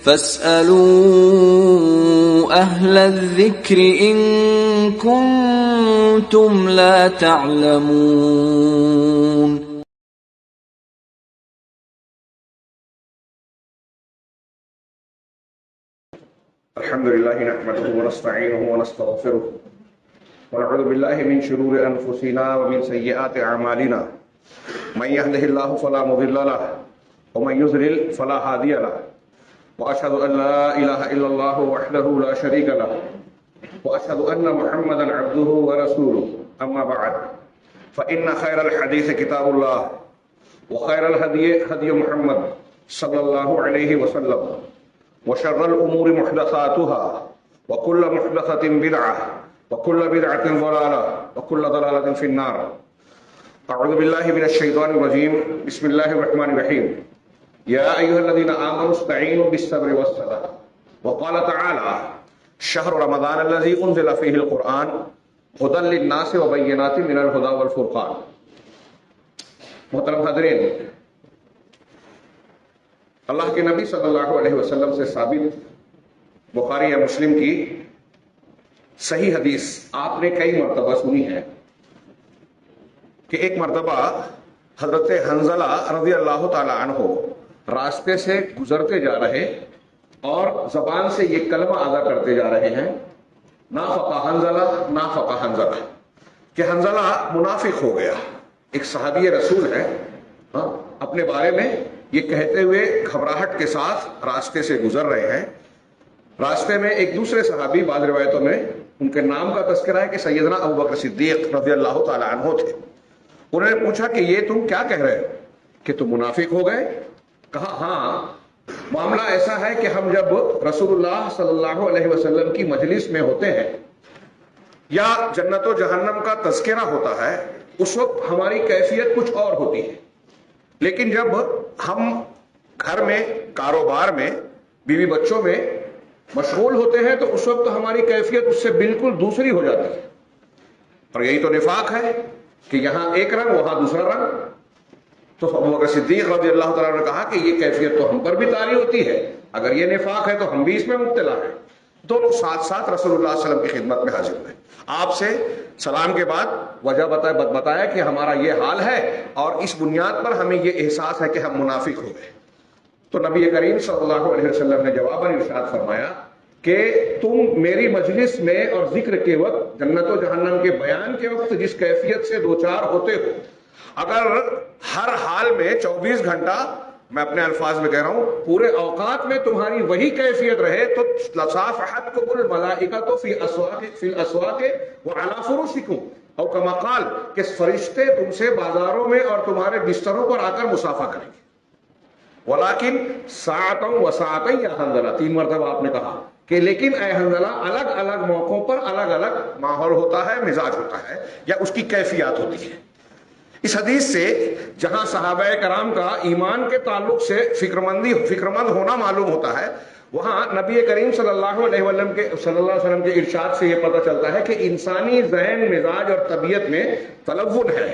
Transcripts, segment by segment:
فاسألوا أهل الذكر إن كنتم لا تعلمون. الحمد لله نحمده ونستعينه ونستغفره ونعوذ بالله من شرور أنفسنا ومن سيئات أعمالنا من يهده الله فلا مضل له ومن يضلل فلا هادي له وأشهد أن لا إله إلا الله وحده لا شريك له وأشهد أن محمدا عبده ورسوله. أما بعد فإن خير الحديث كتاب الله وخير الهدي هدي محمد صلى الله عليه وسلم وشر الأمور محدثاتها وكل محدثة بدعة وكل بدعة ضلالة وكل ضلالة في النار. أعوذ بالله من الشيطان الرجيم. بسم الله الرحمن الرحيم. يا أيها الذين آمنوا استعينوا بالصبر والصلاة. وقال تعالى شهر رمضان الذي أنزل فيه القرآن هدى للناس وبينات من الهدى والفرقان. محترم حاضرین، اللہ کے نبی صلی اللہ علیہ وسلم سے ثابت بخاری یا مسلم کی صحیح حدیث آپ نے کئی مرتبہ سنی ہے کہ ایک مرتبہ حضرت حنظلہ رضی اللہ تعالی عنہ راستے سے گزرتے جا رہے اور زبان سے یہ کلمہ ادا کرتے جا رہے ہیں، نافق حنظلہ نافق حنظلہ، کہ حنظلہ منافق ہو گیا. ایک صحابی رسول ہے، اپنے بارے میں یہ کہتے ہوئے گھبراہٹ کے ساتھ راستے سے گزر رہے ہیں. راستے میں ایک دوسرے صحابی، بعض روایتوں میں ان کے نام کا تذکرہ ہے کہ سیدنا ابوبکر صدیق رضی اللہ تعالی عنہ تھے. انہوں نے پوچھا کہ یہ تم کیا کہہ رہے ہو کہ تم منافق ہو گئے؟ کہا ہاں، معاملہ ایسا ہے کہ ہم جب رسول اللہ صلی اللہ علیہ وسلم کی مجلس میں ہوتے ہیں یا جنت و جہنم کا تذکرہ ہوتا ہے اس وقت ہماری کیفیت کچھ اور ہوتی ہے، لیکن جب ہم گھر میں، کاروبار میں، بیوی بچوں میں مشغول ہوتے ہیں تو اس وقت ہماری کیفیت اس سے بالکل دوسری ہو جاتی ہے. اور یہی تو نفاق ہے کہ یہاں ایک رنگ وہاں دوسرا رنگ. تو ابوبکر صدیق رضی اللہ تعالیٰ نے کہا کہ یہ کیفیت تو ہم پر بھی طاری ہوتی ہے، اگر یہ نفاق ہے تو ہم بھی اس میں مبتلا ہیں. دونوں ساتھ ساتھ رسول اللہ صلی اللہ علیہ وسلم کی خدمت میں حاضر ہوئے. آپ سے سلام کے بعد وجہ بتایا کہ ہمارا یہ حال ہے اور اس بنیاد پر ہمیں یہ احساس ہے کہ ہم منافق ہو گئے. تو نبی کریم صلی اللہ علیہ وسلم نے جواباً ارشاد فرمایا کہ تم میری مجلس میں اور ذکر کے وقت، جنت و جہنم کے بیان کے وقت جس کیفیت سے دوچار ہوتے ہو، اگر ہر حال میں 24 گھنٹہ، میں اپنے الفاظ میں کہہ رہا ہوں، پورے اوقات میں تمہاری وہی کیفیت رہے تو لصافحتکم الملائکۃ فی الاسواق وعلی فرشکم، او کما قال، کہ فرشتے تم سے بازاروں میں اور تمہارے بستروں پر آ کر مصافحہ کریں گے. ولیکن ساعتا و ساعتا یا حنظلہ، 3 مرتبہ آپ نے کہا کہ لیکن اے حنظلہ، الگ الگ موقعوں پر الگ الگ ماحول ہوتا ہے، مزاج ہوتا ہے یا اس کی کیفیات ہوتی ہے. اس حدیث سے جہاں صحابہ کرام کا ایمان کے تعلق سے فکرمند ہونا معلوم ہوتا ہے، وہاں نبی کریم صلی اللہ علیہ وسلم کے ارشاد سے یہ پتہ چلتا ہے کہ انسانی ذہن، مزاج اور طبیعت میں تلون ہے.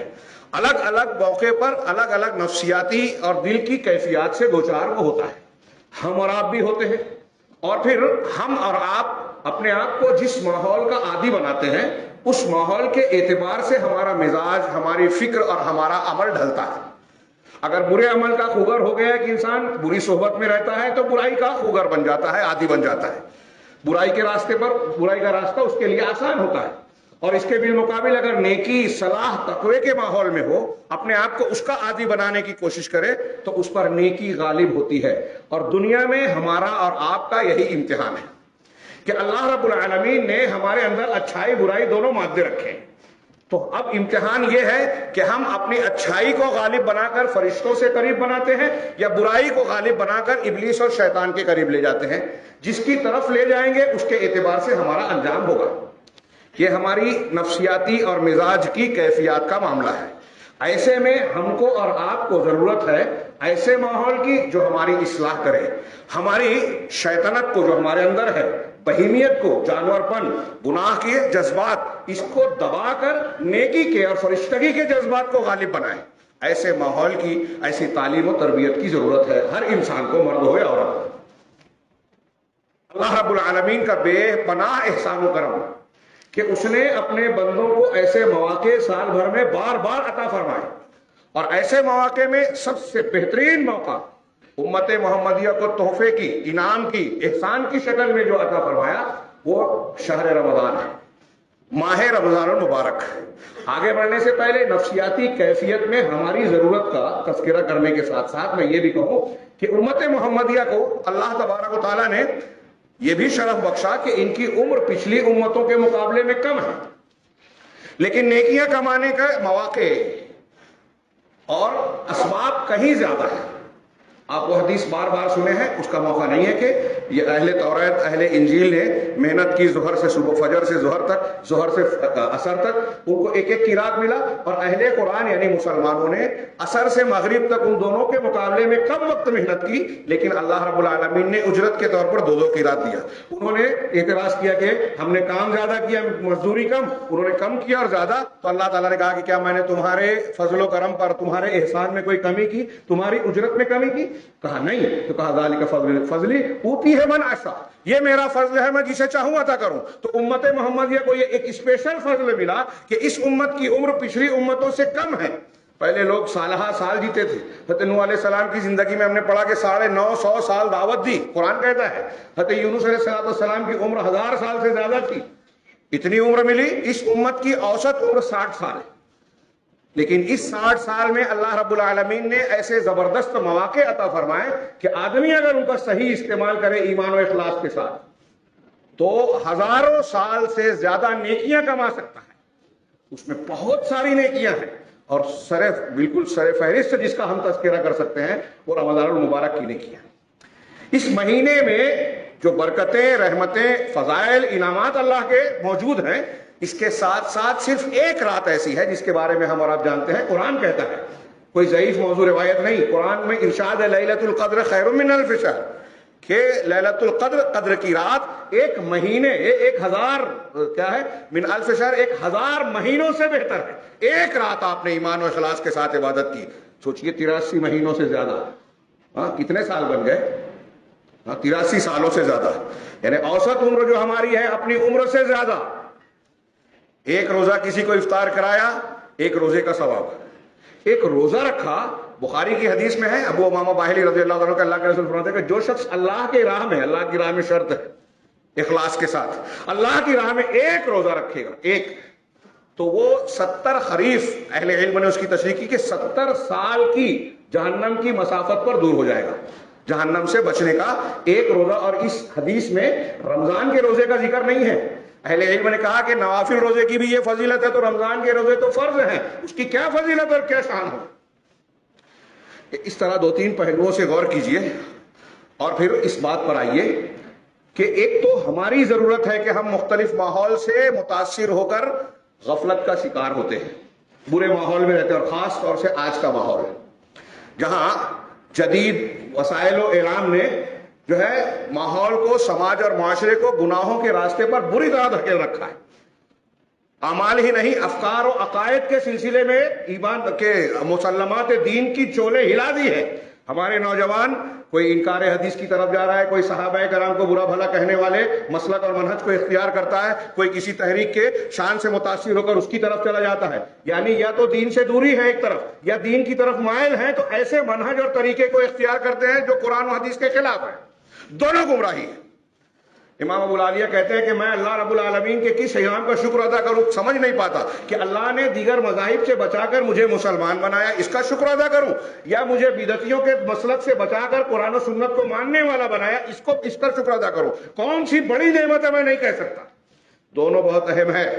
الگ الگ موقع پر الگ الگ نفسیاتی اور دل کی کیفیات سے دوچار وہ ہوتا ہے. ہم اور آپ بھی ہوتے ہیں، اور پھر ہم اور آپ اپنے آپ کو جس ماحول کا عادی بناتے ہیں اس ماحول کے اعتبار سے ہمارا مزاج، ہماری فکر اور ہمارا عمل ڈھلتا ہے. اگر برے عمل کا خوگر ہو گیا کہ انسان بری صحبت میں رہتا ہے تو برائی کا خوگر بن جاتا ہے، عادی بن جاتا ہے. برائی کے راستے پر، برائی کا راستہ اس کے لیے آسان ہوتا ہے. اور اس کے بالمقابل اگر نیکی، صلاح، تقوی کے ماحول میں ہو، اپنے آپ کو اس کا عادی بنانے کی کوشش کرے تو اس پر نیکی غالب ہوتی ہے. اور دنیا میں ہمارا اور آپ کا یہی امتحان ہے کہ اللہ رب العالمین نے ہمارے اندر اچھائی برائی دونوں مادے رکھے. تو اب امتحان یہ ہے کہ ہم اپنی اچھائی کو غالب بنا کر فرشتوں سے قریب بناتے ہیں یا برائی کو غالب بنا کر ابلیس اور شیطان کے قریب لے جاتے ہیں. جس کی طرف لے جائیں گے اس کے اعتبار سے ہمارا انجام ہوگا. یہ ہماری نفسیاتی اور مزاج کی کیفیات کا معاملہ ہے. ایسے میں ہم کو اور آپ کو ضرورت ہے ایسے ماحول کی جو ہماری اصلاح کرے، ہماری شیطنت کو جو ہمارے اندر ہے، بہیمیت کو، جانور پن، گناہ کے جذبات، اس کو دبا کر نیکی کے اور فرشتگی کے جذبات کو غالب بنائے. ایسے ماحول کی، ایسی تعلیم و تربیت کی ضرورت ہے ہر انسان کو، مرد ہو یا عورت. اللہ رب العالمین کا بے پناہ احسان و کرم کہ اس نے اپنے بندوں کو ایسے مواقع سال بھر میں بار بار عطا فرمائے، اور ایسے مواقع میں سب سے بہترین موقع امت محمدیہ کو تحفے کی، انعام کی، احسان کی شکل میں جو عطا فرمایا وہ شہر رمضان ہے، ماہ رمضان المبارک۔ آگے بڑھنے سے پہلے نفسیاتی کیفیت میں ہماری ضرورت کا تذکرہ کرنے کے ساتھ ساتھ میں یہ بھی کہوں کہ امت محمدیہ کو اللہ تبارک و تعالیٰ نے یہ بھی شرف بخشا کہ ان کی عمر پچھلی امتوں کے مقابلے میں کم ہے، لیکن نیکیاں کمانے کا مواقع اور اسباب کہیں زیادہ ہے۔ آپ وہ حدیث بار بار سنے ہیں، اس کا موقع نہیں ہے کہ یہ اہل توریت اہل انجیل نے محنت کی ظہر سے صبح، فجر سے ظہر تک، ظہر سے عصر تک، ان کو ایک ایک کی رات ملا، اور اہل قرآن یعنی مسلمانوں نے عصر سے مغرب تک ان دونوں کے مقابلے میں کم وقت محنت کی، لیکن اللہ رب العالمین نے اجرت کے طور پر دو کی رات دیا۔ انہوں نے اعتراض کیا کہ ہم نے کام زیادہ کیا، مزدوری کم، انہوں نے کم کیا اور زیادہ، تو اللہ تعالیٰ نے کہا کہ کیا میں نے تمہارے فضل و کرم پر، تمہارے احسان میں کوئی کمی کی، تمہاری اجرت میں کمی کی؟ کہا نہیں۔ تو کہا ذالک فضلی اوتی ہے من اشاء، یہ میرا فضل ہے، میں جسے چاہوں عطا کروں۔ تو امت محمدیہ کو یہ ایک اسپیشل فضل ملا کہ اس امت کی عمر پچھلی امتوں سے کم ہے۔ پہلے لوگ سالہ سال جیتے تھے، حضرت نوح علیہ السلام کی زندگی میں ہم نے پڑھا کہ 950 سال دعوت دی، قرآن کہتا ہے۔ حضرت یونس علیہ السلام کی عمر 1000 سال سے زیادہ تھی، اتنی عمر ملی۔ اس امت کی اوسط عمر 60 سال ہے، لیکن اس 60 سال میں اللہ رب العالمین نے ایسے زبردست مواقع عطا فرمائے کہ آدمی اگر ان کا صحیح استعمال کرے ایمان و اخلاص کے ساتھ تو ہزاروں سال سے زیادہ نیکیاں کما سکتا ہے۔ اس میں بہت ساری نیکیاں ہیں، اور بالکل سر فہرست جس کا ہم تذکرہ کر سکتے ہیں وہ رمضان المبارک کی نیکیاں۔ اس مہینے میں جو برکتیں، رحمتیں، فضائل، انعامات اللہ کے موجود ہیں، اس کے ساتھ ساتھ صرف ایک رات ایسی ہے جس کے بارے میں ہم اور آپ جانتے ہیں، قرآن کہتا ہے، کوئی ضعیف موضوع روایت نہیں، قرآن میں ارشاد ہے لیلۃ القدر خیر من الف شہر، کہ لیلۃ القدر، قدر کی رات، ایک مہینے، 1000 کیا ہے من الف شہر، 1000 مہینوں سے بہتر ہے۔ ایک رات آپ نے ایمان و اخلاص کے ساتھ عبادت کی، سوچئے 83 مہینوں سے زیادہ، کتنے سال بن گئے؟ 83 سالوں سے زیادہ، یعنی اوسط عمر جو ہماری ہے اپنی عمر سے زیادہ۔ ایک روزہ کسی کو افطار کرایا، ایک روزے کا ثواب۔ ایک روزہ رکھا، بخاری کی حدیث میں ہے، ابو امامہ باہلی رضی اللہ عنہ کا اللہ کے رسول فرماتے ہیں کہ جو شخص اللہ کی راہ میں، اللہ کی راہ میں شرط ہے اخلاص کے ساتھ، اللہ کی راہ میں ایک روزہ رکھے گا، ایک، تو وہ 70 خریف، اہل علم نے اس کی تشریح کی کہ 70 سال کی جہنم کی مسافت پر دور ہو جائے گا، جہنم سے بچنے کا ایک روزہ۔ اور اس حدیث میں رمضان کے روزے کا ذکر نہیں ہے۔ اہل علم نے کہا کہ نوافل روزے کی بھی یہ فضیلت ہے، تو رمضان کے روزے تو فرض ہیں، اس کی کیا فضیلت اور کیا شان ہو۔ اس طرح 2-3 پہلوؤں سے غور کیجئے، اور پھر اس بات پر آئیے کہ ایک تو ہماری ضرورت ہے کہ ہم مختلف ماحول سے متاثر ہو کر غفلت کا شکار ہوتے ہیں، برے ماحول میں رہتے ہیں، اور خاص طور سے آج کا ماحول جہاں جدید وسائل و اعلام نے جو ہے ماحول کو، سماج اور معاشرے کو گناہوں کے راستے پر بری طرح دھکیل رکھا ہے۔ اعمال ہی نہیں، افکار و عقائد کے سلسلے میں ایمان کے مسلمات دین کی چولے ہلا دی ہے۔ ہمارے نوجوان کوئی انکار حدیث کی طرف جا رہا ہے، کوئی صحابہ کرام کو برا بھلا کہنے والے مسلک اور منہج کو اختیار کرتا ہے، کوئی کسی تحریک کے شان سے متاثر ہو کر اس کی طرف چلا جاتا ہے۔ یعنی یا تو دین سے دوری ہے ایک طرف، یا دین کی طرف مائل ہیں، تو ایسے منہج اور طریقے کو اختیار کرتے ہیں جو قرآن و حدیث کے خلاف ہے۔ دونوں گمراہی ہیں۔ امام ابو العالیہ کہتے ہیں کہ میں اللہ رب العالمین کے کس انعام کا شکر ادا کروں، سمجھ نہیں پاتا کہ اللہ نے دیگر مذاہب سے بچا کر مجھے مسلمان بنایا، اس کا شکر ادا کروں، یا مجھے بدعتیوں کے مسلک سے بچا کر قرآن و سنت کو ماننے والا بنایا، اس کا شکر ادا کروں۔ کون سی بڑی نعمت ہے میں نہیں کہہ سکتا، دونوں بہت اہم ہے۔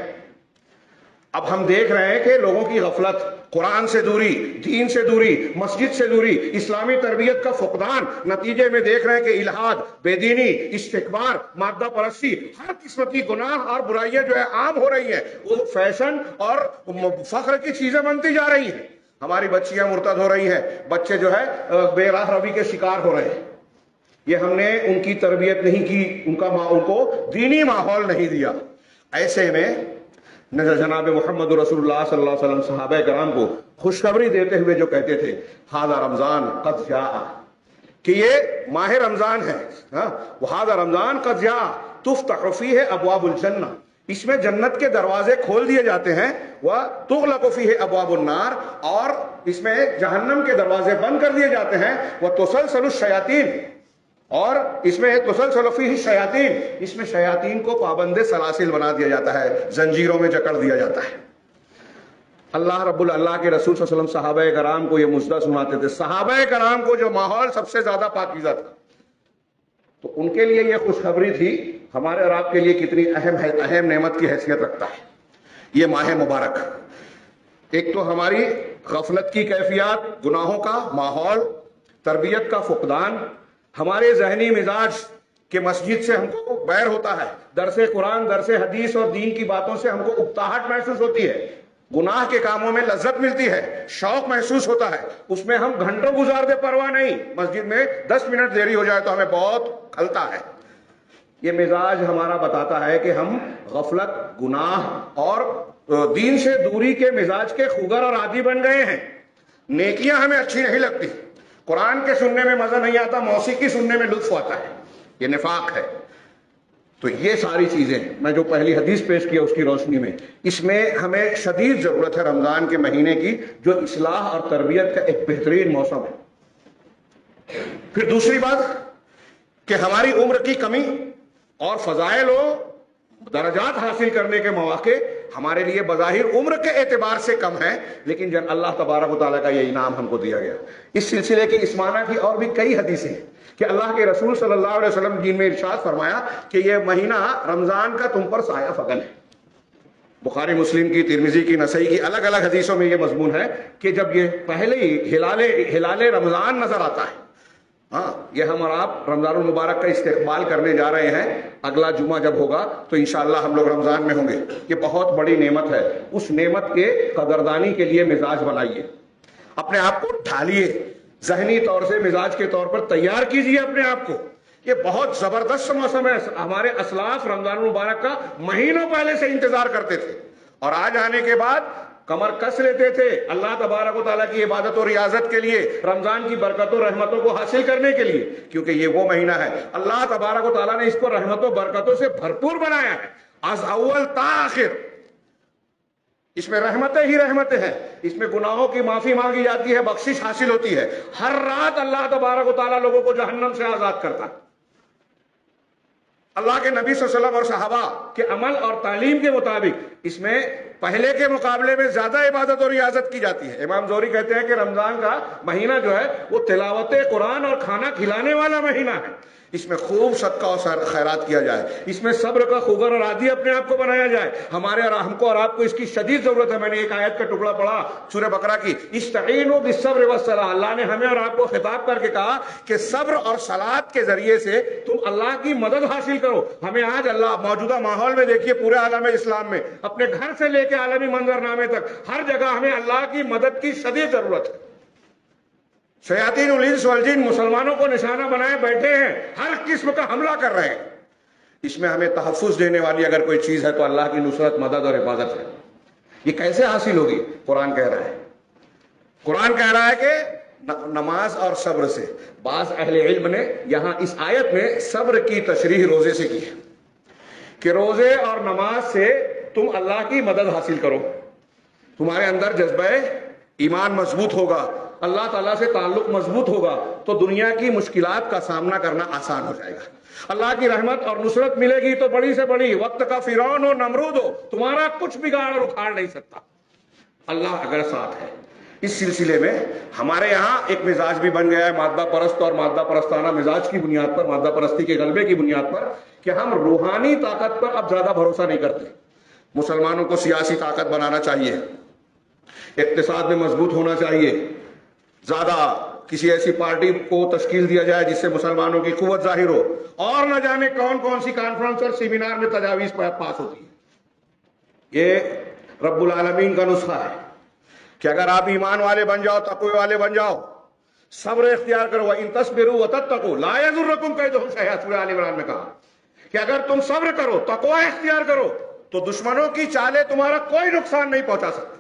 اب ہم دیکھ رہے ہیں کہ لوگوں کی غفلت، قرآن سے دوری، دین سے دوری، مسجد سے دوری، اسلامی تربیت کا فقدان، نتیجے میں دیکھ رہے ہیں کہ الحاد، بے دینی، استکبار، مادہ پرستی، ہر قسم کی گناہ اور برائیاں جو ہے عام ہو رہی ہیں، وہ فیشن اور فخر کی چیزیں بنتی جا رہی ہیں۔ ہماری بچیاں مرتد ہو رہی ہیں، بچے جو ہے بے راہ روی کے شکار ہو رہے ہیں۔ یہ ہم نے ان کی تربیت نہیں کی، ان کو دینی ماحول نہیں دیا۔ ایسے میں جناب محمد رسول اللہ صلی اللہ علیہ وسلم صحابہ کرام کو خوشخبری دیتے ہوئے جو کہتے تھے، ھذا رمضان قد جاء، کہ یہ ماہ رمضان ہے، وہذا رمضان قد جاء تفتح فیہ ابواب الجنہ، اس میں جنت کے دروازے کھول دیے جاتے ہیں، وتغلق فیہ ابواب النار، اور اس میں جہنم کے دروازے بند کر دیے جاتے ہیں، وتسلسل الشیاطین، اور اس میں تسلسل فیہ الشیاطین، اس میں شیاطین کو پابند سلاسل بنا دیا جاتا ہے، زنجیروں میں جکڑ دیا جاتا ہے۔ اللہ کے رسول صلی اللہ علیہ وسلم صحابہ کرام کو یہ مژدہ سناتے تھے، صحابہ کرام کو جو ماحول سب سے زیادہ پاکیزہ تھا، تو ان کے لیے یہ خوشخبری تھی، ہمارے اور آپ کے لیے کتنی اہم نعمت کی حیثیت رکھتا ہے یہ ماہ مبارک۔ ایک تو ہماری غفلت کی کیفیات، گناہوں کا ماحول، تربیت کا فقدان، ہمارے ذہنی مزاج کہ مسجد سے ہم کو بیر ہوتا ہے، درس قرآن، درس حدیث اور دین کی باتوں سے ہم کو اکتاہٹ محسوس ہوتی ہے، گناہ کے کاموں میں لذت ملتی ہے، شوق محسوس ہوتا ہے، اس میں ہم گھنٹوں گزار دے پرواہ نہیں، مسجد میں 10 منٹ دیری ہو جائے تو ہمیں بہت کھلتا ہے۔ یہ مزاج ہمارا بتاتا ہے کہ ہم غفلت، گناہ اور دین سے دوری کے مزاج کے خوگر اور عادی بن گئے ہیں۔ نیکیاں ہمیں اچھی نہیں لگتی، قرآن کے سننے میں مزہ نہیں آتا، موسیقی سننے میں لطف آتا ہے، یہ نفاق ہے۔ تو یہ ساری چیزیں میں جو پہلی حدیث پیش کیا اس کی روشنی میں، اس میں ہمیں شدید ضرورت ہے رمضان کے مہینے کی، جو اصلاح اور تربیت کا ایک بہترین موسم ہے۔ پھر دوسری بات کہ ہماری عمر کی کمی اور فضائل و درجات حاصل کرنے کے مواقع ہمارے لیے بظاہر عمر کے اعتبار سے کم ہے، لیکن جب اللہ تبارک و تعالیٰ کا یہ انعام ہم کو دیا گیا۔ اس سلسلے کی اس معنی کی اور بھی کئی حدیثیں ہیں کہ اللہ کے رسول صلی اللہ علیہ وسلم جن میں ارشاد فرمایا کہ یہ مہینہ رمضان کا تم پر سایہ فگن ہے۔ بخاری مسلم کی، ترمذی کی، نسائی کی الگ الگ حدیثوں میں یہ مضمون ہے کہ جب یہ پہلے ہی ہلال رمضان نظر آتا ہے، یہ ہم اور آپ رمضان المبارک کا استقبال کرنے جا رہے ہیں، اگلا جمعہ جب ہوگا تو انشاءاللہ ہم لوگ رمضان میں ہوں گے، یہ بہت بڑی نعمت ہے، اس نعمت کے قدردانی کے لیے مزاج بنائیے، اپنے آپ کو ڈھالیے، ذہنی طور سے مزاج کے طور پر تیار کیجئے اپنے آپ کو۔ یہ بہت زبردست موسم ہے، ہمارے اسلاف رمضان المبارک کا مہینوں پہلے سے انتظار کرتے تھے، اور آج آنے کے بعد کمر کس لیتے تھے اللہ تبارک و تعالیٰ کی عبادت و ریاضت کے لیے، رمضان کی برکت و رحمتوں کو حاصل کرنے کے لیے، کیونکہ یہ وہ مہینہ ہے اللہ تبارک و تعالیٰ نے اس کو رحمت و برکتوں سے بھرپور بنایا ہے، از اول تا آخر اس میں رحمتیں ہی رحمتیں ہیں، اس میں گناہوں کی معافی مانگی جاتی ہے، بخشش حاصل ہوتی ہے، ہر رات اللہ تبارک و تعالیٰ لوگوں کو جہنم سے آزاد کرتا ہے۔ اللہ کے نبی صلی اللہ علیہ وسلم اور صحابہ کے عمل اور تعلیم کے مطابق اس میں پہلے کے مقابلے میں زیادہ عبادت اور ریاضت کی جاتی ہے۔ امام زہری کہتے ہیں کہ رمضان کا مہینہ جو ہے وہ تلاوت قرآن اور کھانا کھلانے والا مہینہ ہے، اس میں خوب صدقہ اور خیرات کیا جائے، اس میں صبر کا خوگر اور عادی اپنے آپ کو بنایا جائے، ہمارے اور ہم کو اور آپ کو اس کی شدید ضرورت ہے۔ میں نے ایک آیت کا ٹکڑا پڑھا سورہ بقرہ کی، استعینوا بالصبر والصلاۃ، اللہ نے ہمیں اور آپ کو خطاب کر کے کہا کہ صبر اور صلاۃ کے ذریعے سے تم اللہ کی مدد حاصل کرو۔ ہمیں آج اللہ موجودہ ماحول میں دیکھیے، پورے عالم اسلام میں اپنے گھر سے لے کے عالمی منظرنامے تک ہر جگہ ہمیں اللہ کی مدد کی شدید ضرورت ہے۔ شیاطین الانس والجن مسلمانوں کو نشانہ بنائے بیٹھے ہیں، ہر قسم کا حملہ کر رہے ہیں، اس میں ہمیں تحفظ دینے والی اگر کوئی چیز ہے تو اللہ کی نصرت، مدد اور حفاظت ہے۔ یہ کیسے حاصل ہوگی؟ قرآن کہہ رہا ہے، قرآن کہہ رہا ہے کہ نماز اور صبر سے۔ بعض اہل علم نے یہاں اس آیت میں صبر کی تشریح روزے سے کی ہے کہ روزے اور نماز سے تم اللہ کی مدد حاصل کرو، تمہارے اندر جذبہ ایمان مضبوط ہوگا، اللہ تعالیٰ سے تعلق مضبوط ہوگا تو دنیا کی مشکلات کا سامنا کرنا آسان ہو جائے گا، اللہ کی رحمت اور نصرت ملے گی تو بڑی سے بڑی وقت کا فرعون ہو، نمرود ہو، تمہارا کچھ بگاڑ اور اکھاڑ نہیں سکتا، اللہ اگر ساتھ ہے۔ اس سلسلے میں ہمارے یہاں ایک مزاج بھی بن گیا ہے، مادہ پرست اور مادہ پرستانہ مزاج کی بنیاد پر، مادہ پرستی کے غلبے کی بنیاد پر، کہ ہم روحانی طاقت پر اب زیادہ بھروسہ نہیں کرتے۔ مسلمانوں کو سیاسی طاقت بنانا چاہیے، اقتصاد میں مضبوط ہونا چاہیے، زیادہ کسی ایسی پارٹی کو تشکیل دیا جائے جس سے مسلمانوں کی قوت ظاہر ہو، اور نہ جانے کون کون سی کانفرنس اور سیمینار میں تجاویز پاس ہوتی ہے۔ یہ رب العالمین کا نسخہ ہے کہ اگر آپ ایمان والے بن جاؤ، تقوی والے بن جاؤ، صبر اختیار کرو، وَإِن تَصْبِرُوا وَتَتَّقُوا لَا يَضُرُّكُمْ كَيْدُهُمْ شَيْئًا، سورہ آل عمران میں کہا کہ اگر تم صبر کرو، تقوی اختیار کرو تو دشمنوں کی چالیں تمہارا کوئی نقصان نہیں پہنچا سکتی۔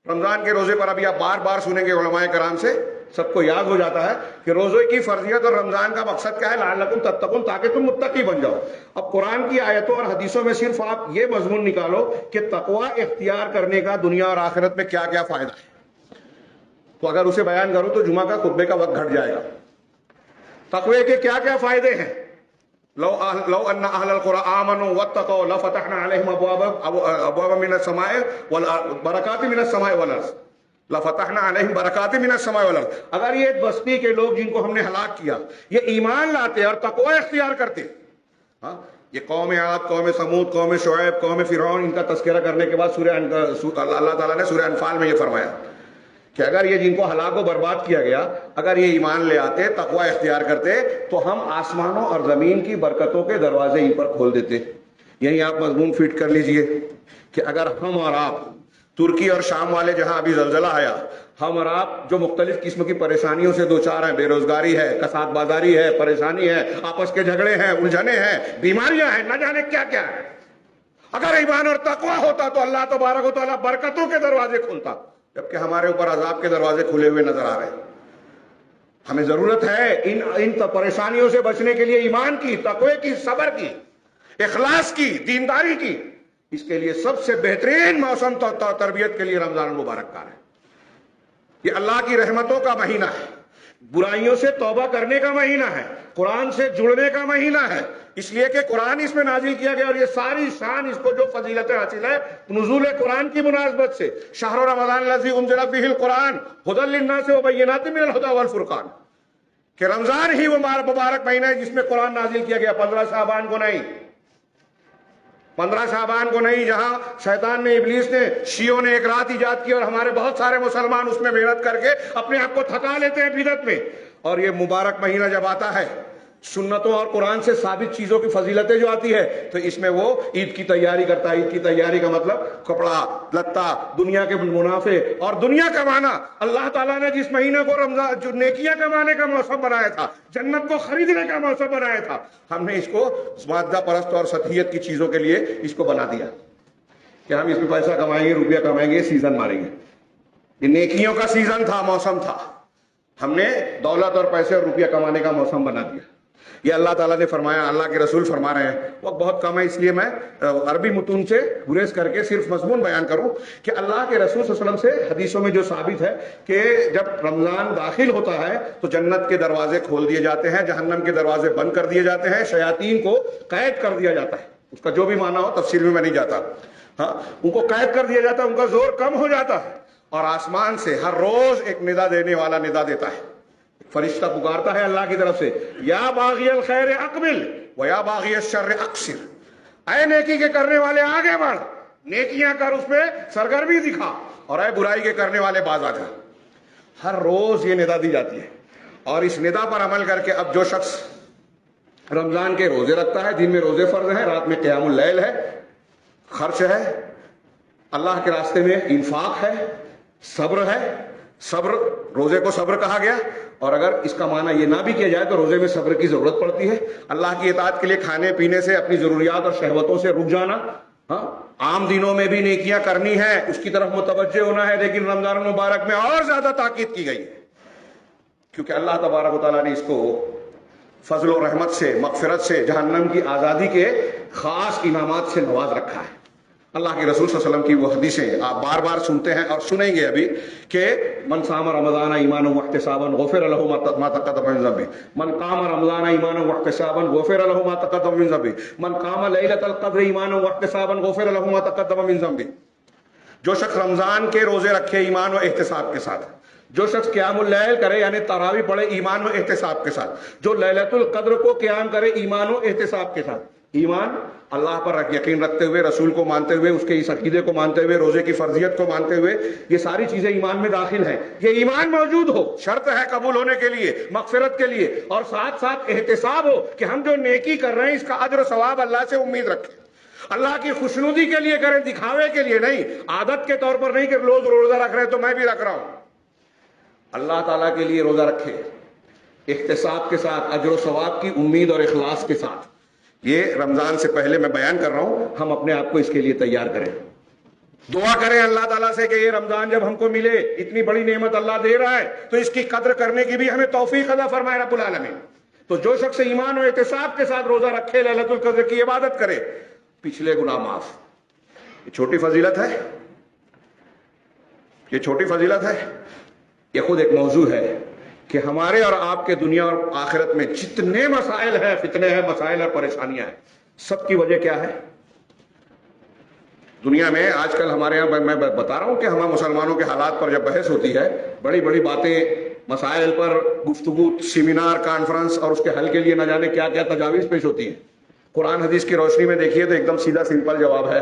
رمضان کے روزے پر ابھی آپ بار بار سنیں گے علماء کرام سے سب کو یاد ہو جاتا ہے کہ روزے کی فرضیت اور رمضان کا مقصد کیا ہے، لعلکم تتقون، تاکہ تم متقی بن جاؤ۔ اب قرآن کی آیتوں اور حدیثوں میں صرف آپ یہ مضمون نکالو کہ تقوی اختیار کرنے کا دنیا اور آخرت میں کیا کیا فائدہ ہے، تو اگر اسے بیان کرو تو جمعہ کا خطبے کا وقت گھٹ جائے گا۔ تقوی کے کیا کیا فائدے ہیں؟ لو ان اہل القرى آمنوا واتقوا لفتحنا عليهم ابواب من السماء برکات من السماء والارض، لفتحنا عليهم برکات من السماء والارض۔ اگر یہ بستی کے لوگ جن کو ہم نے ہلاک کیا یہ ایمان لاتے اور تقوی اختیار کرتے، ہاں، یہ قوم عاد، قوم سمود، قوم شعیب، قوم فرعون، ان کا تذکرہ کرنے کے بعد اللہ تعالیٰ نے سورہ انفال میں یہ فرمایا کہ اگر یہ جن کو ہلاک و برباد کیا گیا اگر یہ ایمان لے آتے، تقوی اختیار کرتے، تو ہم آسمانوں اور زمین کی برکتوں کے دروازے ان پر کھول دیتے۔ یہی آپ مضمون فٹ کر لیجئے کہ اگر ہم اور آپ ترکی اور شام والے جہاں ابھی زلزلہ آیا، ہم اور آپ جو مختلف قسم کی پریشانیوں سے دوچار ہیں، بے روزگاری ہے، کساد بازاری ہے، پریشانی ہے، آپس کے جھگڑے ہیں، الجھنیں ہیں، بیماریاں ہیں، نہ جانے کیا کیا ہے، اگر ایمان اور تقوی ہوتا تو اللہ تبارک و تعالیٰ برکتوں کے دروازے کھولتا، جبکہ ہمارے اوپر عذاب کے دروازے کھلے ہوئے نظر آ رہے ہیں۔ ہمیں ضرورت ہے ان پریشانیوں سے بچنے کے لیے ایمان کی، تقوی کی، صبر کی، اخلاص کی، دینداری کی۔ اس کے لیے سب سے بہترین موسم تربیت کے لیے رمضان المبارک کا ہے۔ یہ اللہ کی رحمتوں کا مہینہ ہے، برائیوں سے توبہ کرنے کا مہینہ ہے، قرآن سے جڑنے کا مہینہ ہے، اس لیے کہ قرآن اس میں نازل کیا گیا، اور یہ ساری شان اس کو جو فضیلتیں حاصل ہے نزول قرآن کی مناسبت سے۔ شہر رمضان الذی انزل فیہ القرآن ھدی للناس وبینات من الھدی والفرقان، کہ رمضان ہی وہ مبارک مہینہ ہے جس میں قرآن نازل کیا گیا، 15 شعبان کو نہیں، 15 شعبان کو نہیں، جہاں شیطان نے، ابلیس نے، شیعوں نے ایک رات ایجاد کی اور ہمارے بہت سارے مسلمان اس میں محنت کر کے اپنے آپ کو تھکا لیتے ہیں بدعت میں۔ اور یہ مبارک مہینہ جب آتا ہے، سنتوں اور قرآن سے ثابت چیزوں کی فضیلتیں جو آتی ہے، تو اس میں وہ عید کی تیاری کرتا ہے۔ عید کی تیاری کا مطلب کپڑا لتا، دنیا کے منافع اور دنیا کمانا۔ اللہ تعالیٰ نے جس مہینے کو رمضان جو نیکیاں کمانے کا موسم بنایا تھا، جنت کو خریدنے کا موسم بنایا تھا، ہم نے اس کو مادہ پرست اور سطحیت کی چیزوں کے لیے اس کو بنا دیا کہ ہم اس میں پیسہ کمائیں گے، روپیہ کمائیں گے، سیزن ماریں گے۔ یہ نیکیوں کا سیزن تھا، موسم تھا، ہم نے دولت اور پیسے اور روپیہ کمانے کا موسم بنا دیا۔ یہ اللہ تعالیٰ نے فرمایا، اللہ کے رسول فرما رہے ہیں۔ وقت بہت کم ہے، اس لیے میں عربی متون سے گریز کر کے صرف مضمون بیان کروں کہ اللہ کے رسول صلی اللہ علیہ وسلم سے حدیثوں میں جو ثابت ہے کہ جب رمضان داخل ہوتا ہے تو جنت کے دروازے کھول دیے جاتے ہیں، جہنم کے دروازے بند کر دیے جاتے ہیں، شیاطین کو قید کر دیا جاتا ہے۔ اس کا جو بھی معنی ہو، تفصیل میں نہیں جاتا، ہاں، ان کو قید کر دیا جاتا ہے، ان کا زور کم ہو جاتا ہے، اور آسمان سے ہر روز ایک ندا دینے والا ندا دیتا ہے، فرشتہ پکارتا ہے اللہ کی طرف سے، یا باغی الخیر اقبل و یا باغی الشر اقصر، اے نیکی کے کرنے والے آگے بڑھ، نیکیاں کر، اس میں سرگرمی دکھا، اور اے برائی کے کرنے والے باز آ جا۔ ہر روز یہ ندا دی جاتی ہے، اور اس ندا پر عمل کر کے اب جو شخص رمضان کے روزے رکھتا ہے، دن میں روزے فرض ہیں، رات میں قیام اللیل ہے، خرچ ہے اللہ کے راستے میں، انفاق ہے، صبر ہے، صبر، روزے کو صبر کہا گیا، اور اگر اس کا معنی یہ نہ بھی کیا جائے تو روزے میں صبر کی ضرورت پڑتی ہے، اللہ کی اطاعت کے لیے کھانے پینے سے، اپنی ضروریات اور شہوتوں سے رک جانا، ہاں، عام دنوں میں بھی نیکیاں کرنی ہے، اس کی طرف متوجہ ہونا ہے، لیکن رمضان المبارک میں اور زیادہ تاکید کی گئی ہے، کیونکہ اللہ تبارک و تعالیٰ نے اس کو فضل و رحمت سے، مغفرت سے، جہنم کی آزادی کے خاص انعامات سے نواز رکھا ہے۔ اللہ کے رسول صلی اللہ علیہ وسلم کی وہ حدیثیں آپ بار بار سنتے ہیں اور سنیں گے ابھی کہ من صام رمضان ایمانا واحتسابا غفر له ما تقدم من ذنبه، من قام رمضان ایمانا واحتسابا غفر له ما تقدم من ذنبه، من قام ليلة القدر ایمانا واحتسابا غفر له ما تقدم من ذنبه۔ جو شخص رمضان کے روزے رکھے ایمان و احتساب کے ساتھ، جو شخص قیام اللیل کرے یعنی تراویح پڑھے ایمان و احتساب کے ساتھ، جو لیلۃ القدر کو قیام کرے ایمان و احتساب کے ساتھ، ایمان اللہ پر یقین رکھتے ہوئے، رسول کو مانتے ہوئے، اس کے اس عقیدے کو مانتے ہوئے، روزے کی فرضیت کو مانتے ہوئے، یہ ساری چیزیں ایمان میں داخل ہیں، یہ ایمان موجود ہو، شرط ہے قبول ہونے کے لیے، مغفرت کے لیے، اور ساتھ ساتھ احتساب ہو کہ ہم جو نیکی کر رہے ہیں اس کا اجر و ثواب اللہ سے امید رکھیں، اللہ کی خوشنودی کے لیے کریں، دکھاوے کے لیے نہیں، عادت کے طور پر نہیں کہ لوگ روزہ رکھ رہے ہیں تو میں بھی رکھ رہا ہوں۔ اللہ تعالیٰ کے لیے روزہ رکھے، احتساب کے ساتھ، اجر و ثواب کی امید اور اخلاص کے ساتھ۔ یہ رمضان سے پہلے میں بیان کر رہا ہوں، ہم اپنے آپ کو اس کے لیے تیار کریں۔ دعا کریں اللہ تعالیٰ سے کہ یہ رمضان جب ہم کو ملے، اتنی بڑی نعمت اللہ دے رہا ہے تو اس کی قدر کرنے کی بھی ہمیں توفیق عطا فرمائے رب العالمین۔ تو جو شخص ایمان و احتساب کے ساتھ روزہ رکھے، لیلۃ القدر کی عبادت کرے، پچھلے گناہ معاف۔ یہ چھوٹی فضیلت ہے، یہ چھوٹی فضیلت ہے، یہ خود ایک موضوع ہے کہ ہمارے اور آپ کے دنیا اور آخرت میں جتنے مسائل ہیں، فتنے ہیں، مسائل اور پریشانیاں ہیں، سب کی وجہ کیا ہے؟ دنیا میں آج کل ہمارے یہاں میں بتا رہا ہوں کہ ہمارے مسلمانوں کے حالات پر جب بحث ہوتی ہے، بڑی بڑی باتیں، مسائل پر گفتگو، سیمینار، کانفرنس، اور اس کے حل کے لیے نہ جانے کیا کیا تجاویز پیش ہوتی ہیں۔ قرآن حدیث کی روشنی میں دیکھیے تو ایک دم سیدھا سمپل جواب ہے،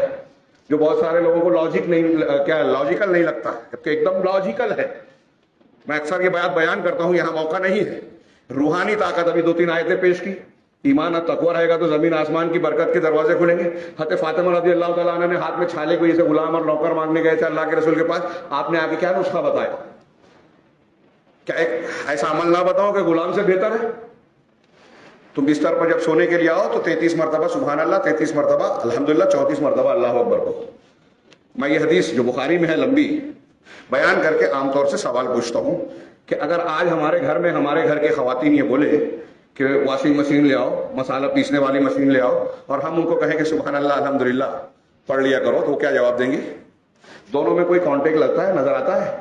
جو بہت سارے لوگوں کو لاجیکل نہیں لگتا، جبکہ ایک دم لاجیکل ہے۔ میں اکثر یہ بات بیان کرتا ہوں، یہاں موقع نہیں ہے۔ روحانی طاقت، ابھی 2-3 آیتیں پیش کی، ایمان اور تقوی رہے گا تو زمین آسمان کی برکت کے دروازے کھلیں گے۔ حضرت فاطمہ رضی اللہ تعالیٰ عنہ نے ہاتھ میں چھالے کو جیسے غلام اور نوکر مانگنے گئے تھے اللہ کے رسول کے پاس، آپ نے آگے کیا نسخہ بتایا؟ کیا ایک ایسا عمل نہ بتاؤ کہ غلام سے بہتر ہے؟ تم بستر پر جب سونے کے لیے آؤ تو 33 مرتبہ سبحان اللہ، 33 مرتبہ الحمدللہ، 34 مرتبہ اللہ اکبر کو۔ میں یہ حدیث جو بخاری میں ہے لمبی بیان کر کے عام طور سے سوال پوچھتا ہوں کہ اگر آج ہمارے گھر میں ہمارے گھر کے خواتین یہ بولے کہ واشنگ مشین لے آؤ، مسالہ پیسنے والی مشین لے آؤ، اور ہم ان کو کہیں کہ سبحان اللہ الحمدللہ پڑھ لیا کرو، تو وہ کیا جواب دیں گے؟ دونوں میں کوئی کانٹیکٹ لگتا ہے، نظر آتا ہے؟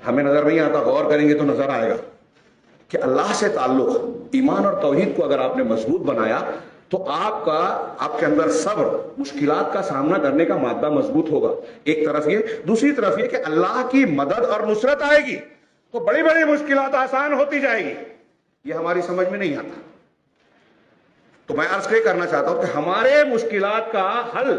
ہمیں نظر نہیں آتا، غور کریں گے تو نظر آئے گا کہ اللہ سے تعلق، ایمان اور توحید کو اگر آپ نے مضبوط بنایا تو آپ کے اندر صبر، مشکلات کا سامنا کرنے کا مادہ مضبوط ہوگا۔ ایک طرف یہ، دوسری طرف یہ کہ اللہ کی مدد اور نصرت آئے گی تو بڑی بڑی مشکلات آسان ہوتی جائے گی۔ یہ ہماری سمجھ میں نہیں آتا۔ تو میں عرض یہ کرنا چاہتا ہوں کہ ہمارے مشکلات کا حل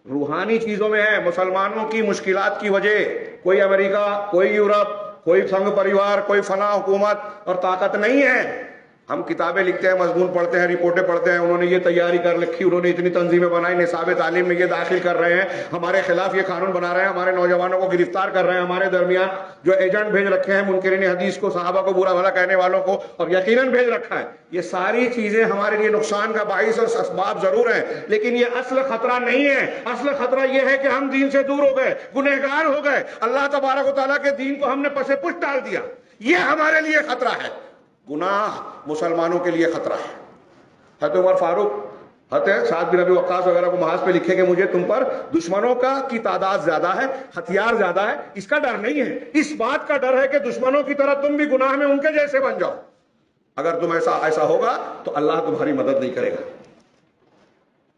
روحانی چیزوں میں ہے۔ مسلمانوں کی مشکلات کی وجہ کوئی امریکہ، کوئی یورپ، کوئی سنگھ پریوار، کوئی فلاں حکومت اور طاقت نہیں ہے۔ ہم کتابیں لکھتے ہیں، مضمون پڑھتے ہیں، رپورٹیں پڑھتے ہیں، انہوں نے یہ تیاری کر رکھی، انہوں نے اتنی تنظیمیں بنائی، نصاب تعلیم میں یہ داخل کر رہے ہیں، ہمارے خلاف یہ قانون بنا رہے ہیں، ہمارے نوجوانوں کو گرفتار کر رہے ہیں، ہمارے درمیان جو ایجنٹ بھیج رکھے ہیں منکرین حدیث کو، صحابہ کو برا بھلا کہنے والوں کو، اور یقیناً بھیج رکھا ہے۔ یہ ساری چیزیں ہمارے لیے نقصان کا باعث اور اسباب ضرور ہیں، لیکن یہ اصل خطرہ نہیں ہے۔ اصل خطرہ یہ ہے کہ ہم دین سے دور ہو گئے، گنہگار ہو گئے، اللہ تبارک و تعالیٰ کے دین کو ہم نے پس پش ڈال دیا۔ یہ ہمارے لیے خطرہ ہے۔ گناہ مسلمانوں کے لیے خطرہ ہے۔ حضرت عمر فاروق، حضرت سعد بن ابی وقاص وغیرہ کو محاذ پہ لکھے کہ مجھے تم پر دشمنوں کی تعداد زیادہ ہے، ہتھیار زیادہ ہے، اس کا ڈر نہیں ہے، اس بات کا ڈر ہے کہ دشمنوں کی طرح تم بھی گناہ میں ان کے جیسے بن جاؤ۔ اگر تم ایسا ہوگا تو اللہ تمہاری مدد نہیں کرے گا۔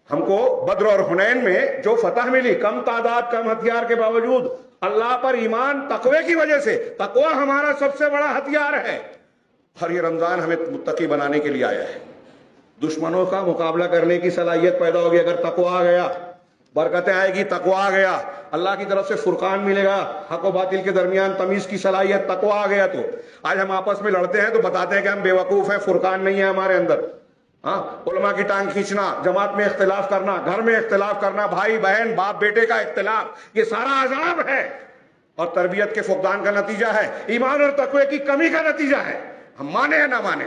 ہم کو بدر اور حنین میں جو فتح ملی، کم تعداد، کم ہتھیار کے باوجود، اللہ پر ایمان، تقوی کی وجہ سے۔ تقوی ہمارا سب سے بڑا ہتھیار ہے، اور یہ رمضان ہمیں متقی بنانے کے لیے آیا ہے۔ دشمنوں کا مقابلہ کرنے کی صلاحیت پیدا ہوگی اگر تقوی آ گیا، برکتیں آئے گی، تقوی آ گیا، اللہ کی طرف سے فرقان ملے گا، حق و باطل کے درمیان تمیز کی صلاحیت، تقوی آ گیا تو۔ آج ہم آپس میں لڑتے ہیں تو بتاتے ہیں کہ ہم بے وقوف ہیں، فرقان نہیں ہے ہمارے اندر۔ ہاں، علماء کی ٹانگ کھینچنا، جماعت میں اختلاف کرنا، گھر میں اختلاف کرنا، بھائی بہن، باپ بیٹے کا اختلاف، یہ سارا عذاب ہے اور تربیت کے فقدان کا نتیجہ ہے، ایمان اور تقوی کی کمی کا نتیجہ ہے، ہم مانے یا نہ مانے۔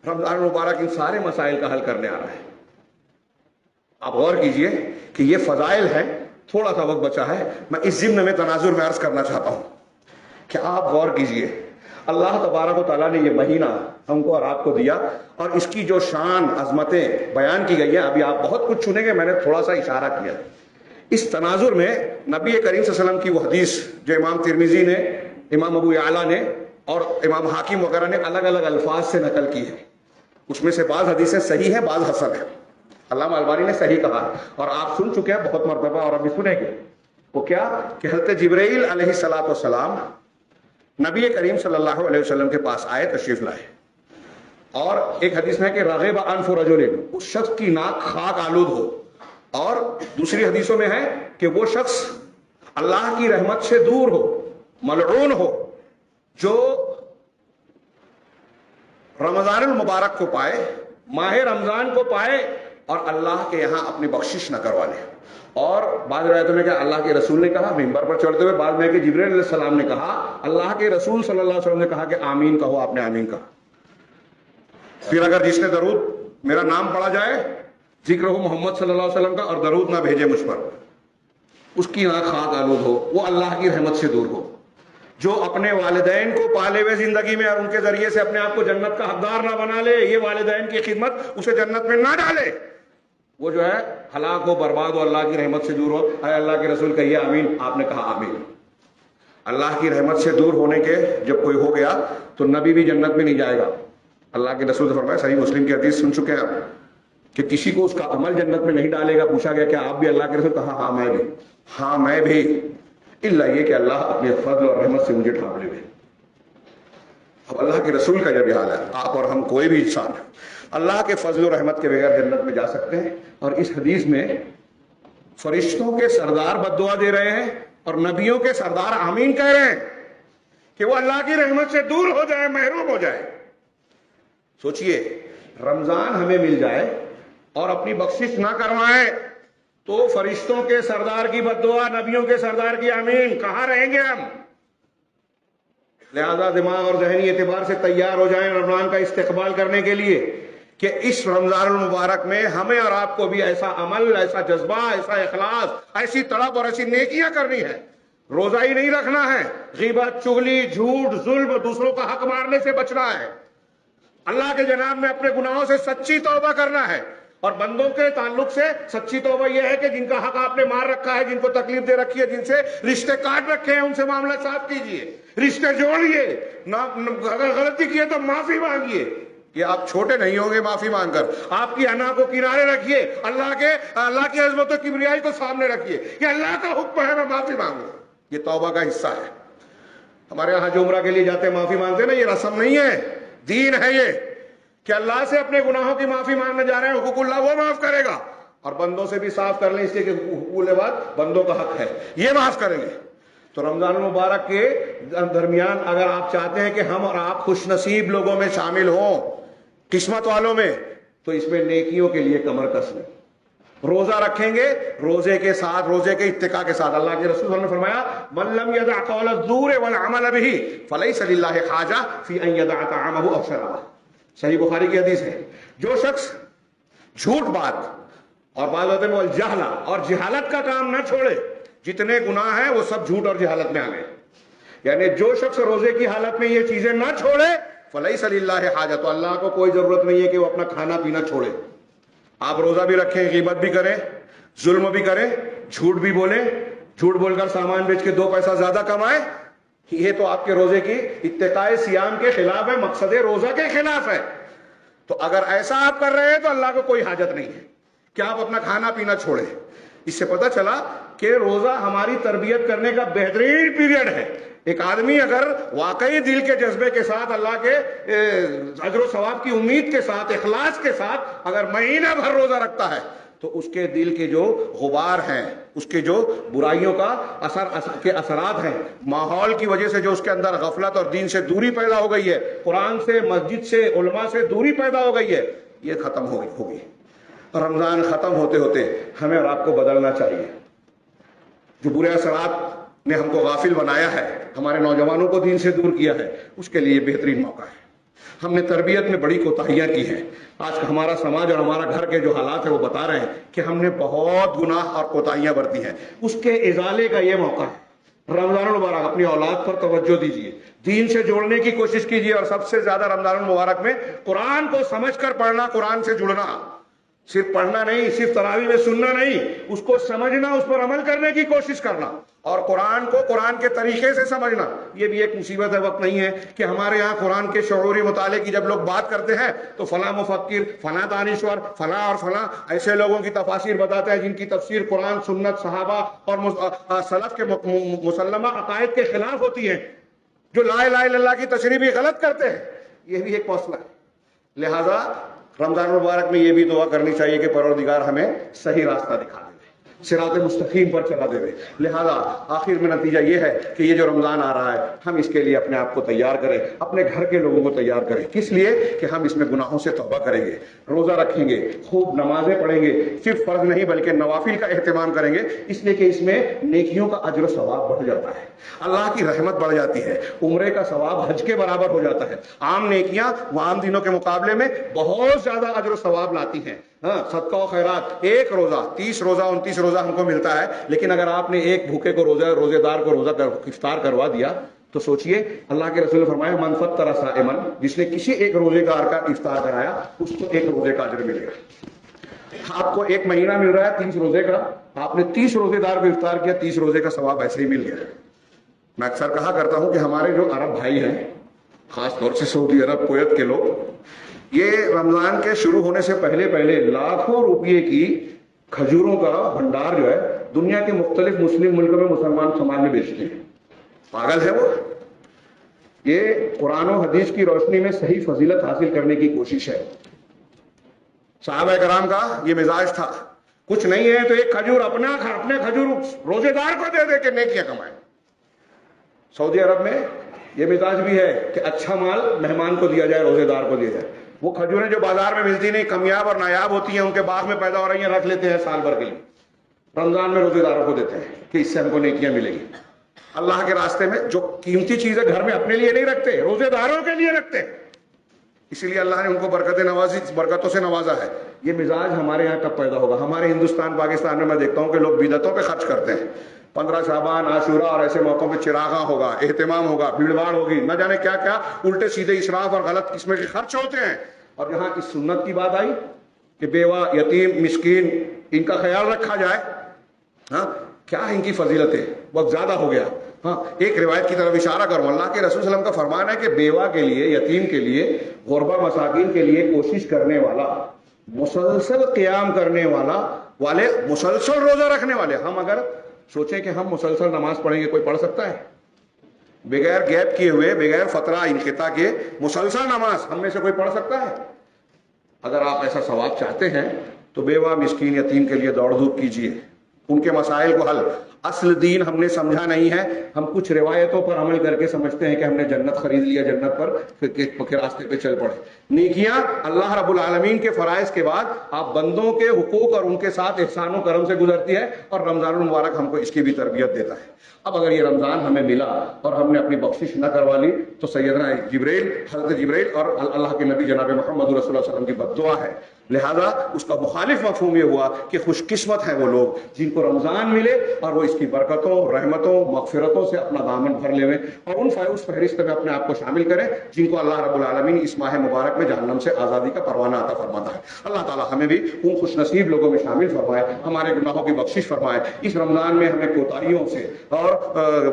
رمضان مبارک ان سارے مسائل کا حل کرنے آ رہا ہے۔ آپ غور کیجئے کہ یہ فضائل ہیں۔ تھوڑا سا وقت بچا ہے، میں اس ضمن میں تناظر میں عرض کرنا چاہتا ہوں کہ آپ غور کیجئے، اللہ تبارک و تعالیٰ نے یہ مہینہ ہم کو اور آپ کو دیا، اور اس کی جو شان، عظمتیں بیان کی گئی ہیں، ابھی آپ بہت کچھ سنیں گے، میں نے تھوڑا سا اشارہ کیا۔ اس تناظر میں نبی کریم صلی اللہ علیہ وسلم کی وہ حدیث جو امام ترمذی نے، امام ابو یعلا نے اور امام حاکم وغیرہ نے الگ الگ الفاظ سے نقل کی ہے، اس میں سے بعض حدیثیں صحیح ہیں، بعض حسن ہیں۔ علامہ البانی نے صحیح کہا، اور آپ سن چکے ہیں بہت مرتبہ اور ابھی سنیں گے۔ وہ کیا کہ حضرت جبرائیل علیہ السلام نبی کریم صلی اللہ علیہ وسلم کے پاس آئے، تشریف لائے، اور ایک حدیث میں کہ رغب انف رجل، اس شخص کی ناک خاک آلود ہو، اور دوسری حدیثوں میں ہے کہ وہ شخص اللہ کی رحمت سے دور ہو، ملعون ہو، جو رمضان المبارک کو پائے، ماہ رمضان کو پائے اور اللہ کے یہاں اپنی بخشش نہ کروا لے۔ اور بعض روایتوں میں کہ اللہ کے رسول نے کہا ممبر پر چڑھتے ہوئے، بعض میں کہ جبرائیل علیہ السلام نے کہا، اللہ کے رسول صلی اللہ علیہ وسلم نے کہا کہ آمین کہو، آپ نے آمین کہا۔ پھر اگر جس نے درود میرا نام پڑھا جائے، ذکر ہو محمد صلی اللہ علیہ وسلم کا، اور درود نہ بھیجے مجھ پر، اس کی آنکھ خاک آلود ہو، وہ اللہ کی رحمت سے دور ہو۔ جو اپنے والدین کو پالے ہوئے زندگی میں اور ان کے ذریعے سے اپنے آپ کو جنت کا حقدار نہ بنا لے، یہ والدین کی خدمت اسے جنت میں نہ ڈالے، وہ جو ہے ہلاک ہو، برباد ہو، اللہ کی رحمت سے دور ہو۔ اے اللہ کے رسول کہیے آمین۔ آپ نے کہا آمین۔ اللہ کی رحمت سے دور ہونے کے جب کوئی ہو گیا تو نبی بھی جنت میں نہیں جائے گا۔ اللہ کے رسول نے فرمایا، صحیح مسلم کی حدیث سن چکے ہیں آپ، کہ کسی کو اس کا عمل جنت میں نہیں ڈالے گا۔ پوچھا گیا کہ آپ بھی اللہ کے رسول؟ کہا ہاں میں بھی، ہاں میں بھی، الا یہ کہ اللہ اپنے فضل اور رحمت سے مجھے ڈھانپ لے۔ اب اللہ کے رسول کا جب حال ہے، آپ اور ہم کوئی بھی انسان اللہ کے فضل و رحمت کے بغیر جنت میں جا سکتے ہیں؟ اور اس حدیث میں فرشتوں کے سردار بد دعا دے رہے ہیں اور نبیوں کے سردار آمین کہہ رہے ہیں کہ وہ اللہ کی رحمت سے دور ہو جائے، محروم ہو جائے۔ سوچئے، رمضان ہمیں مل جائے اور اپنی بخشش نہ کروائے تو فرشتوں کے سردار کی بد دعا، نبیوں کے سردار کی آمین، کہاں رہیں گے ہم؟ لہذا دماغ اور ذہنی اعتبار سے تیار ہو جائیں رمضان کا استقبال کرنے کے لیے کہ اس رمضان المبارک میں ہمیں اور آپ کو بھی ایسا عمل، ایسا جذبہ، ایسا اخلاص، ایسی طلب اور ایسی نیکیاں کرنی ہے۔ روزہ ہی نہیں رکھنا ہے، غیبت، چغلی، جھوٹ، ظلم، دوسروں کا حق مارنے سے بچنا ہے، اللہ کے جناب میں اپنے گناہوں سے سچی توبہ کرنا ہے۔ اور بندوں کے تعلق سے سچی توبہ یہ ہے کہ جن کا حق آپ نے مار رکھا ہے، جن کو تکلیف دے رکھی ہے، جن سے رشتے کاٹ رکھے ہیں، ان سے معاملہ صاف کیجئے، رشتے جوڑیے، اگر غلطی کی ہے تو معافی مانگیے۔ کہ آپ چھوٹے نہیں ہوں گے معافی مانگ کر، آپ کی انا کو کنارے رکھیے، اللہ کی عظمت و کبریائی کو سامنے رکھیے کہ اللہ کا حکم ہے میں معافی مانگوں۔ یہ توبہ کا حصہ ہے۔ ہمارے یہاں جو عمرہ کے لیے جاتے ہیں معافی مانگتے ہیں نا، یہ رسم نہیں ہے، دین ہے یہ، کہ اللہ سے اپنے گناہوں کی معافی مانگنے جا رہے ہیں، حقوق اللہ وہ معاف کرے گا، اور بندوں سے بھی صاف کر لیں، اس لیے کہ حقوق العباد بندوں کا حق ہے، یہ معاف کریں گے۔ تو رمضان المبارک کے درمیان اگر آپ چاہتے ہیں کہ ہم اور آپ خوش نصیب لوگوں میں شامل ہوں، قسمت والوں میں، تو اس میں نیکیوں کے لیے کمر کس لیں۔ روزہ رکھیں گے، روزے کے ساتھ، روزے کے اتقاء کے ساتھ، اللہ کے رسول صلی اللہ علیہ وسلم نے فرمایا من لم يدع قول الزور والعمل به فليس لله حاجہ فی ان يدع طعامه او شرابه۔ صحیح بخاری کی حدیث ہے، جو شخص جھوٹ بات اور بعض ہوتے ہیں الجہلہ اور جہالت کا کام نہ چھوڑے، جتنے گناہ ہیں وہ سب جھوٹ اور جہالت میں آ گئے، یعنی جو شخص روزے کی حالت میں یہ چیزیں نہ چھوڑے فلیس للہ حاجہ، تو اللہ کو کوئی ضرورت نہیں ہے کہ وہ اپنا کھانا پینا چھوڑے۔ آپ روزہ بھی رکھیں، غیبت بھی کریں، ظلم بھی کریں، جھوٹ بھی بولیں، جھوٹ بول کر سامان بیچ کے 2 پیسہ زیادہ کمائیں، یہ تو آپ کے روزے کی اتقاء صیام کے خلاف ہے، مقصد روزہ کے خلاف ہے۔ تو اگر ایسا آپ کر رہے ہیں تو اللہ کو کوئی حاجت نہیں ہے کہ آپ اپنا کھانا پینا چھوڑیں۔ اس سے پتہ چلا کہ روزہ ہماری تربیت کرنے کا بہترین پیریڈ ہے۔ ایک آدمی اگر واقعی دل کے جذبے کے ساتھ، اللہ کے اجر و ثواب کی امید کے ساتھ، اخلاص کے ساتھ اگر مہینہ بھر روزہ رکھتا ہے تو اس کے دل کے جو غبار ہیں، اس کے جو برائیوں کا اثرات ہیں، ماحول کی وجہ سے جو اس کے اندر غفلت اور دین سے دوری پیدا ہو گئی ہے، قرآن سے، مسجد سے، علماء سے دوری پیدا ہو گئی ہے، یہ ختم ہوگی۔ رمضان ختم ہوتے ہوتے ہمیں اور آپ کو بدلنا چاہیے۔ جو برے اثرات نے ہم کو غافل بنایا ہے، ہمارے نوجوانوں کو دین سے دور کیا ہے، اس کے لیے بہترین موقع ہے۔ ہم نے تربیت میں بڑی کوتاہیاں کی ہیں۔ آج ہمارا سماج اور ہمارا گھر کے جو حالات ہیں وہ بتا رہے ہیں کہ ہم نے بہت گناہ اور کوتاہیاں برتی ہیں۔ اس کے ازالے کا یہ موقع ہے۔ رمضان المبارک اپنی اولاد پر توجہ دیجیے، دین سے جوڑنے کی کوشش کیجیے، اور سب سے زیادہ رمضان المبارک میں قرآن کو سمجھ کر پڑھنا، قرآن سے جڑنا، صرف پڑھنا نہیں، صرف تراویح میں سننا نہیں، اس کو سمجھنا، اس پر عمل کرنے کی کوشش کرنا، اور قرآن کو قرآن کے طریقے سے سمجھنا۔ یہ بھی ایک مصیبت ہے، وقت نہیں ہے کہ ہمارے یہاں قرآن کے شعوری مطالعے کی جب لوگ بات کرتے ہیں تو فلاں مفکر، فلاں دانشور، فلاں اور فلاں ایسے لوگوں کی تفاسیر بتاتے ہیں جن کی تفسیر قرآن، سنت، صحابہ اور سلف کے مسلمہ عقائد کے خلاف ہوتی ہیں، جو لا الہ الا اللہ کی تشریح بھی غلط کرتے ہیں۔ یہ بھی ایک مسئلہ ہے۔ لہذا رمضان المبارک میں یہ بھی دعا کرنی چاہیے کہ پروردگار ہمیں صحیح راستہ دکھا دے، صراط مستقیم پر چلا دے۔ لہذا آخر میں نتیجہ یہ ہے کہ یہ جو رمضان آ رہا ہے، ہم اس کے لیے اپنے آپ کو تیار کریں، اپنے گھر کے لوگوں کو تیار کریں، کس لیے کہ ہم اس میں گناہوں سے توبہ کریں گے، روزہ رکھیں گے، خوب نمازیں پڑھیں گے، صرف فرض نہیں بلکہ نوافل کا اہتمام کریں گے، اس لیے کہ اس میں نیکیوں کا اجر و ثواب بڑھ جاتا ہے، اللہ کی رحمت بڑھ جاتی ہے، عمرے کا ثواب حج کے برابر ہو جاتا ہے۔ عام نیکیاں وہ عام دنوں کے مقابلے میں بہت زیادہ اجر و ثواب لاتی ہیں۔ ہاں صدقہ و خیرات، ایک روزہ 30 روزہ 29 روزہ ہم کو ملتا ہے، لیکن اگر آپ نے ایک بھوکے کو روزے دار کو افطار کروا دیا تو سوچئے اللہ کے رسول نے فرمایا من فطر صائما، جس نے کسی ایک روزے دار کا افطار کرایا اس کو ایک روزے کا اجر ملے گا۔ آپ کو ایک مہینہ مل رہا ہے 30 روزے کا، آپ نے 30 روزے دار کو افطار کیا، 30 روزے کا ثواب ایسے ہی مل گیا۔ میں اکثر کہا کرتا ہوں کہ ہمارے جو عرب بھائی ہیں، خاص طور سے سعودی عرب کویت کے لوگ، یہ رمضان کے شروع ہونے سے پہلے لاکھوں روپئے کی کھجوروں کا بھنڈار جو ہے دنیا کے مختلف مسلم ملکوں میں مسلمان سماج میں بیچتے ہیں۔ پاگل ہے وہ؟ یہ قرآن و حدیث کی روشنی میں صحیح فضیلت حاصل کرنے کی کوشش ہے۔ صحابہ کرام کا یہ مزاج تھا، کچھ نہیں ہے تو ایک کھجور اپنے کھجور روزے دار کو دے دے کے نیکیاں کمائیں۔ سعودی عرب میں یہ مزاج بھی ہے کہ اچھا مال مہمان کو دیا جائے، روزے دار کو دیا جائے۔ وہ کھجوریں جو بازار میں ملتی نہیں، کمیاب اور نایاب ہوتی ہیں، ان کے باغ میں پیدا ہو رہی ہیں، رکھ لیتے ہیں سال بھر کے لیے، رمضان میں روزے داروں کو دیتے ہیں کہ اس سے ہم کو نیکیاں ملیں گی۔ اللہ کے راستے میں جو قیمتی چیزیں گھر میں اپنے لیے نہیں رکھتے، روزے داروں کے لیے رکھتے، اسی لیے اللہ نے ان کو برکتوں سے نوازا ہے۔ یہ مزاج ہمارے یہاں کب پیدا ہوگا؟ ہمارے ہندوستان پاکستان میں دیکھتا ہوں کہ لوگ بدعتوں پہ خرچ کرتے ہیں، 15 شعبان، عاشورہ اور ایسے موقعوں پہ چراغاں ہوگا، اہتمام ہوگا، بھیڑ بھاڑ ہوگی، نہ جانے کیا کیا الٹے سیدھے اسراف اور غلط قسم کے خرچ ہوتے ہیں۔ اور جہاں اس سنت کی بات آئی کہ بیوہ، یتیم، مسکین، ان کا خیال رکھا جائے، ہاں کیا ان کی فضیلت ہے، وقت زیادہ ہو گیا۔ ہاں ایک روایت کی طرف اشارہ کروں، اللہ کے رسول صلی اللہ علیہ وسلم کا فرمان ہے کہ بیوہ کے لیے، یتیم کے لیے، غربا مساکین کے لیے کوشش کرنے والا، مسلسل قیام کرنے والے مسلسل روزہ رکھنے والے، ہم اگر سوچیں کہ ہم مسلسل نماز پڑھیں گے، کوئی پڑھ سکتا ہے؟ بغیر گیپ کیے ہوئے، بغیر فترہ انقطاع کے مسلسل نماز ہم میں سے کوئی پڑھ سکتا ہے؟ اگر آپ ایسا ثواب چاہتے ہیں تو بیوہ، مسکین، یتیم کے لیے دوڑ دھوپ کیجیے، ان کے مسائل کو حل۔ اصل دین ہم نے سمجھا نہیں ہے، ہم کچھ روایتوں پر عمل کر کے سمجھتے ہیں کہ ہم نے جنت خرید لیا، جنت پر کے راستے پہ چل پڑے۔ نیکیاں اللہ رب العالمین کے فرائض کے بعد آپ بندوں کے حقوق اور ان کے ساتھ احسان و کرم سے گزرتی ہے، اور رمضان المبارک ہم کو اس کی بھی تربیت دیتا ہے۔ اب اگر یہ رمضان ہمیں ملا اور ہم نے اپنی بخشش نہ کروا لی تو سیدنا جبریل، حضرت جبریل اور اللہ کے نبی جناب محمد رسول اللہ علیہ وسلم کی بد دعا ہے، لہذا اس کا مخالف مفہوم یہ ہوا کہ خوش قسمت ہیں وہ لوگ جن کو رمضان ملے اور وہ اس کی برکتوں، رحمتوں، مغفرتوں سے اپنا دامن بھر لے اور اس فہرست میں اپنے آپ کو شامل کریں جن کو اللہ رب العالمین اس ماہ مبارک میں جہنم سے آزادی کا پروانہ عطا فرماتا ہے۔ اللہ تعالی ہمیں بھی ان خوش نصیب لوگوں میں شامل فرمائے، ہمارے گناہوں کی بخشش فرمائے، اس رمضان میں ہمیں کوتاہیوں سے اور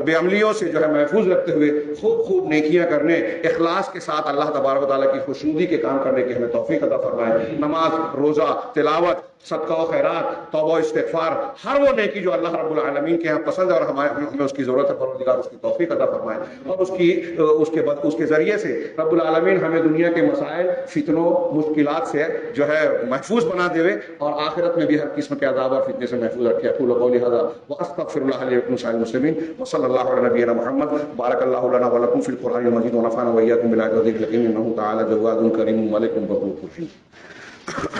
بے عملیوں سے جو ہے محفوظ رکھتے ہوئے خوب نیکیاں کرنے، اخلاص کے ساتھ اللہ تبارک و تعالیٰ کی خوشنودی کے کام کرنے کی ہمیں توفیق عطا فرمائے۔ نماز، روزہ، تلاوت، صدقہ و خیرات، توبہ و استغفار، ہر وہ نیکی جو اللہ رب العالمین کے یہاں پسند ہے اور ہمیں اس کی ضرورت ہے، پروردگار اس کی توفیق عطا فرمائے، اور اس کے ذریعے سے رب العالمین ہمیں دنیا کے مسائل، فتنوں، مشکلات سے جو ہے محفوظ بنا دے اور آخرت میں بھی ہر قسم کے عذاب اور فتنے سے محفوظ رکھے۔ اقول قولی ھذا واستغفر اللہ لی ولکم سائر المسلمین وصلی اللہ علی نبینا محمد۔ بارک اللہ لنا ولکم فی القرآن المجید ونفعنا وإیاکم بالآیات والذکر الحکیم، انہ تعالی جواد کریم ملک غفور رحیم۔